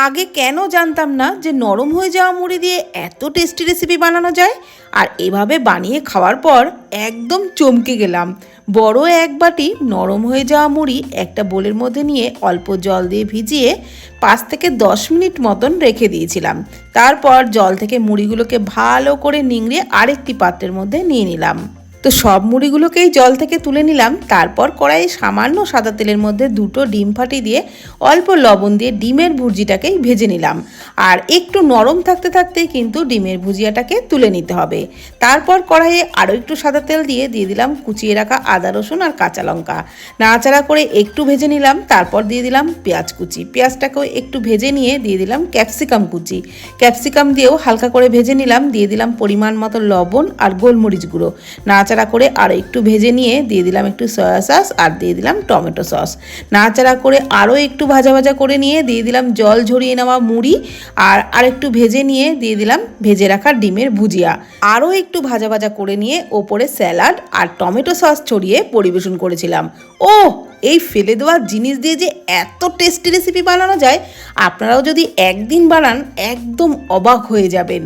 আগে কেন জানতাম না যে নরম হয়ে যাওয়া মুড়ি দিয়ে এত টেস্টি রেসিপি বানানো যায়। আর এভাবে বানিয়ে খাওয়ার পর একদম চমকে গেলাম। বড় এক বাটি নরম হয়ে যাওয়া মুড়ি একটা বোলের মধ্যে নিয়ে অল্প জল দিয়ে ভিজিয়ে 5 থেকে 10 মিনিট মতন রেখে দিয়েছিলাম। তারপর জল থেকে মুড়িগুলোকে ভালো করে নিংড়ে আরেকটি পাত্রের মধ্যে নিয়ে নিলাম। তো সব মুড়িগুলোকেই জল থেকে তুলে নিলাম। তারপর কড়াইয়ে সামান্য সাদা তেলের মধ্যে 2টো ডিম ফাটিয়ে দিয়ে অল্প লবণ দিয়ে ডিমের ভুজিটাকেই ভেজে নিলাম। আর একটু নরম থাকতে থাকতে কিন্তু ডিমের ভুজিয়াটাকে তুলে নিতে হবে। তারপর কড়াইয়ে আরও একটু সাদা তেল দিয়ে দিলাম কুচিয়ে রাখা আদা রসুন আর কাঁচা লঙ্কা। নাড়াচাড়া করে একটু ভেজে নিলাম। তারপর দিয়ে দিলাম পেঁয়াজ কুচি। পেঁয়াজটাকেও একটু ভেজে নিয়ে দিয়ে দিলাম ক্যাপসিকাম কুচি। ক্যাপসিকাম দিয়েও হালকা করে ভেজে নিলাম। দিয়ে দিলাম পরিমাণ মতো লবণ আর গোলমরিচ গুঁড়ো। নাড়াচাড়া করে আরও একটু ভেজে নিয়ে দিয়ে দিলাম একটু সয়া সস আর দিয়ে দিলাম টমেটো সস। নাড়াচাড়া করে আরও একটু ভাজা ভাজা করে নিয়ে দিয়ে দিলাম জল ঝরিয়ে নেওয়া মুড়ি আর আরেকটু ভেজে নিয়ে দিয়ে দিলাম ভেজে রাখা ডিমের ভুজিয়া। আরও একটু ভাজা ভাজা করে নিয়ে ওপরে স্যালাড আর টমেটো সস ছড়িয়ে পরিবেশন করেছিলাম। ও এই ফেলে দেওয়া জিনিস দিয়ে যে এত টেস্টি রেসিপি বানানো যায়, আপনারাও যদি একদিন বানান একদম অবাক হয়ে যাবেন।